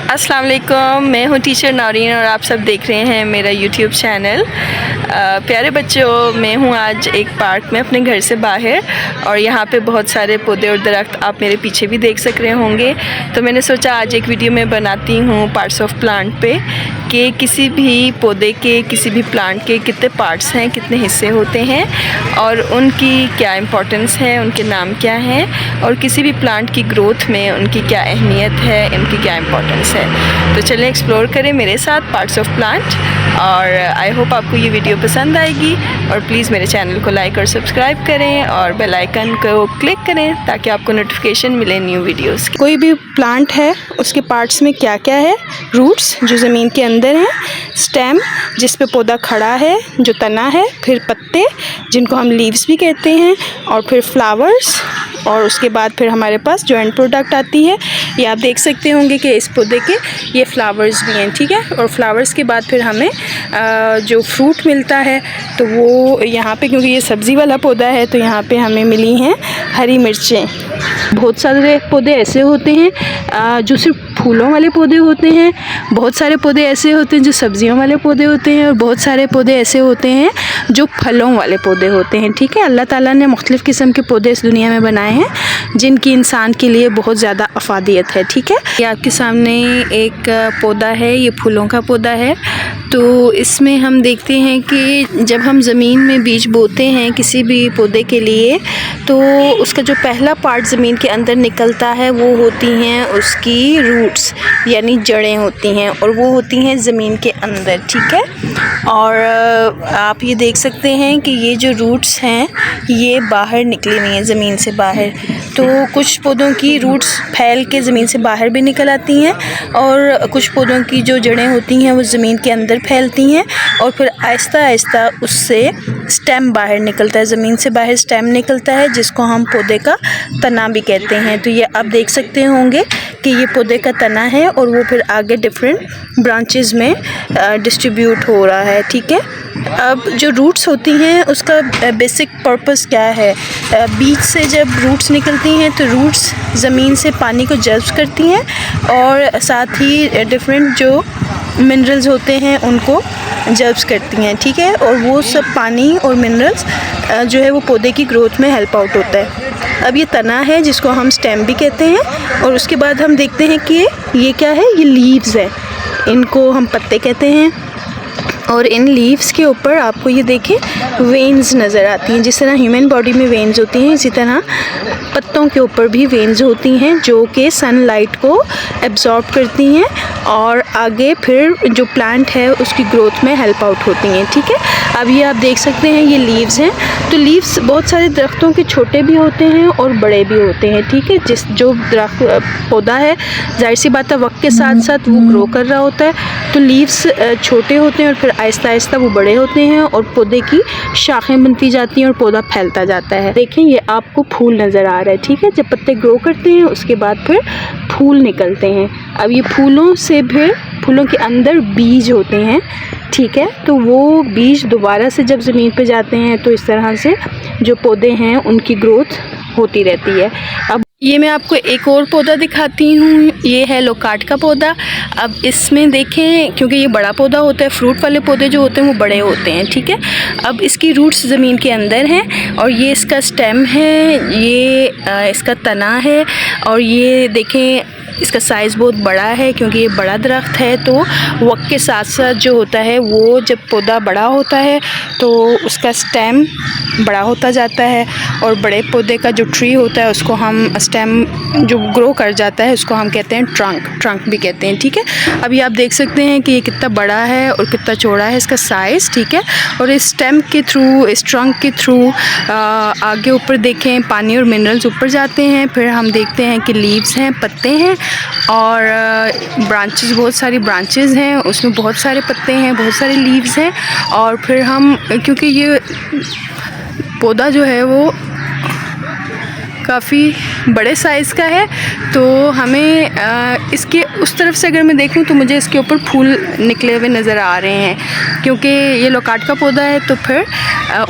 अस्सलाम वालेकुम, मैं हूँ टीचर नौरीन और आप सब देख रहे हैं मेरा यूट्यूब चैनल। प्यारे बच्चों, मैं हूँ आज एक पार्क में अपने घर से बाहर और यहाँ पे बहुत सारे पौधे और दरख्त आप मेरे पीछे भी देख सक रहे होंगे। तो मैंने सोचा आज एक वीडियो में बनाती हूँ पार्ट्स ऑफ प्लांट पे कि किसी भी पौधे के, किसी भी प्लांट के कितने पार्ट्स हैं, कितने हिस्से होते हैं और उनकी क्या इम्पोर्टेंस है, उनके नाम क्या हैं और किसी भी प्लांट की ग्रोथ में उनकी क्या अहमियत है, इनकी क्या इम्पोर्टेंस है। तो चलें एक्सप्लोर करें मेरे साथ पार्ट्स ऑफ प्लांट और आई होप आपको ये वीडियो पसंद आएगी और प्लीज़ मेरे चैनल को लाइक और सब्सक्राइब करें और बेल आइकन को क्लिक करें ताकि आपको नोटिफिकेशन मिले न्यू वीडियोस की। कोई भी प्लांट है उसके पार्ट्स में क्या क्या है? रूट्स जो ज़मीन के अंदर हैं, स्टेम जिस पे पौधा खड़ा है जो तना है, फिर पत्ते जिनको हम लीव्स भी कहते हैं और फिर फ्लावर्स और उसके बाद फिर हमारे पास जो एंड प्रोडक्ट आती है। ये आप देख सकते होंगे कि इस पौधे के ये फ्लावर्स भी हैं, ठीक है। और फ्लावर्स के बाद फिर हमें जो फ्रूट मिलता है तो वो यहाँ पे, क्योंकि ये सब्ज़ी वाला पौधा है तो यहाँ पे हमें मिली हैं हरी मिर्चें। बहुत सारे पौधे ऐसे होते हैं जो सिर्फ फूलों वाले पौधे होते हैं, बहुत सारे पौधे ऐसे होते हैं जो सब्जियों वाले पौधे होते हैं और बहुत सारे पौधे ऐसे होते हैं जो फलों वाले पौधे होते हैं, ठीक है। अल्लाह ताला ने मुख्तलिफ़ किस्म के पौधे इस दुनिया में बनाए हैं जिनकी इंसान के लिए बहुत ज़्यादा अफादियत है, ठीक है। ये आपके सामने एक पौधा है, ये फूलों का पौधा है। तो इसमें हम देखते हैं कि जब हम ज़मीन में बीज बोते हैं किसी भी पौधे के लिए तो उसका जो पहला पार्ट ज़मीन के अंदर निकलता है वो होती हैं उसकी रूट्स, यानी जड़ें होती हैं और वो होती हैं ज़मीन के अंदर, ठीक है। और आप ये देख सकते हैं कि ये जो रूट्स हैं ये बाहर निकली हुई हैं ज़मीन से बाहर। तो कुछ पौधों की रूट्स फैल के ज़मीन से बाहर भी निकल आती हैं और कुछ पौधों की जो जड़ें होती हैं वो ज़मीन के अंदर फैलती हैं और फिर आहिस्ता आहिस्ता उससे स्टेम बाहर निकलता है, ज़मीन से बाहर स्टेम निकलता है जिसको हम पौधे का तना भी कहते हैं। तो ये आप देख सकते होंगे कि ये पौधे का तना है और वो फिर आगे डिफरेंट ब्रांचेस में डिस्ट्रीब्यूट हो रहा है, ठीक है। अब जो रूट्स होती हैं उसका बेसिक पर्पस क्या है? बीज से जब रूट्स निकलती हैं तो रूट्स ज़मीन से पानी को जज़्ब करती हैं और साथ ही डिफरेंट जो मिनरल्स होते हैं उनको जज़्ब करती हैं, ठीक है। और वो सब पानी और मिनरल्स जो है वो पौधे की ग्रोथ में हेल्प आउट होता है। अब ये तना है जिसको हम स्टेम भी कहते हैं और उसके बाद हम देखते हैं कि ये क्या है, ये लीव्स है, इनको हम पत्ते कहते हैं। और इन लीव्स के ऊपर आपको ये देखें वेन्स नज़र आती हैं। जिस तरह ह्यूमन बॉडी में वेन्स होती हैं इसी तरह पत्तों के ऊपर भी वेन्स होती हैं जो कि सनलाइट को एब्जॉर्ब करती हैं और आगे फिर जो प्लांट है उसकी ग्रोथ में हेल्प आउट होती हैं, ठीक है। अब ये आप देख सकते हैं ये लीव्स हैं। तो लीव्स बहुत सारे दरख्तों के छोटे भी होते हैं और बड़े भी होते हैं, ठीक है। जो दरख्त पौधा है जाहिर सी बात है वक्त के साथ साथ वो ग्रो कर रहा होता है तो लीव्स छोटे होते हैं और फिर आहिस्ता आहिस्ता वो बड़े होते हैं और पौधे की शाखें बनती जाती हैं और पौधा फैलता जाता है। देखें ये आपको फूल नज़र आ रहा है, ठीक है। जब पत्ते ग्रो करते हैं उसके बाद फिर फूल निकलते हैं। अब ये फूलों से फिर फूलों के अंदर बीज होते हैं, ठीक है। तो वो बीज दोबारा से जब ज़मीन पे जाते हैं तो इस तरह से जो पौधे हैं उनकी ग्रोथ होती रहती है। अब ये मैं आपको एक और पौधा दिखाती हूँ, ये है लोकार्ट का पौधा। अब इसमें देखें क्योंकि ये बड़ा पौधा होता है, फ्रूट वाले पौधे जो होते हैं वो बड़े होते हैं, ठीक है। अब इसकी रूट्स ज़मीन के अंदर हैं और ये इसका स्टेम है, ये इसका तना है और ये देखें इसका साइज़ बहुत बड़ा है क्योंकि ये बड़ा दरख्त है। तो वक्त के साथ साथ जो होता है वो जब पौधा बड़ा होता है तो उसका स्टेम बड़ा होता जाता है और बड़े पौधे का जो ट्री होता है उसको हम स्टेम जो ग्रो कर जाता है उसको हम कहते हैं ट्रंक भी कहते हैं, ठीक है। अभी आप देख सकते हैं कि ये कितना बड़ा है और कितना चौड़ा है इसका साइज़, ठीक है। और इस स्टेम के थ्रू, इस ट्रंक के थ्रू आगे ऊपर देखें पानी और मिनरल्स ऊपर जाते हैं। फिर हम देखते हैं कि लीव्स हैं, पत्ते हैं और ब्रांचेस, बहुत सारी ब्रांचेस हैं, उसमें बहुत सारे पत्ते हैं, बहुत सारे लीव्स हैं। और फिर हम, क्योंकि ये पौधा जो है वो काफ़ी बड़े साइज़ का है तो हमें इसके उस तरफ से अगर मैं देखूं तो मुझे इसके ऊपर फूल निकले हुए नज़र आ रहे हैं, क्योंकि ये लोकाट का पौधा है। तो फिर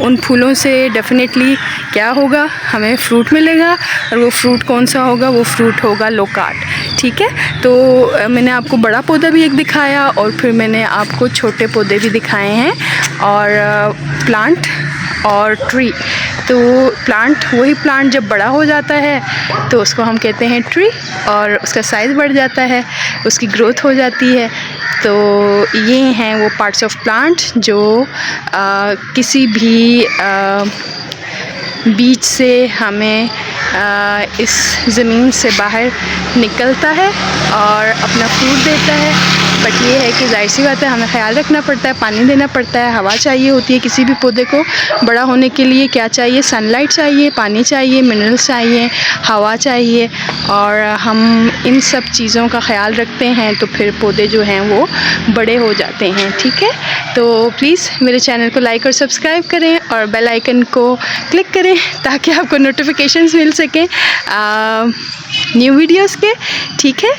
उन फूलों से डेफिनेटली क्या होगा, हमें फ्रूट मिलेगा, और वो फ्रूट कौन सा होगा, वो फ्रूट होगा लोकाट। ठीक है, तो मैंने आपको बड़ा पौधा भी एक दिखाया और फिर मैंने आपको छोटे पौधे भी दिखाए हैं, और प्लांट और ट्री। तो प्लांट, वही प्लांट जब बड़ा हो जाता है तो उसको हम कहते हैं ट्री, और उसका साइज़ बढ़ जाता है, उसकी ग्रोथ हो जाती है। तो ये हैं वो पार्ट्स ऑफ प्लांट जो किसी भी बीज से हमें इस ज़मीन से बाहर निकलता है और अपना फ्रूट देता है। बट ये है कि जाहिर सी बात है, हमें ख़्याल रखना पड़ता है, पानी देना पड़ता है, हवा चाहिए होती है किसी भी पौधे को बड़ा होने के लिए। क्या चाहिए, सनलाइट चाहिए, पानी चाहिए, मिनरल्स चाहिए, हवा चाहिए, और हम इन सब चीज़ों का ख़्याल रखते हैं तो फिर पौधे जो हैं वो बड़े हो जाते हैं। ठीक है, तो प्लीज़ मेरे चैनल को लाइक और सब्सक्राइब करें और बेल आइकन को क्लिक करें ताकि आपको नोटिफिकेशंस मिल सकें न्यू वीडियोस के। ठीक है,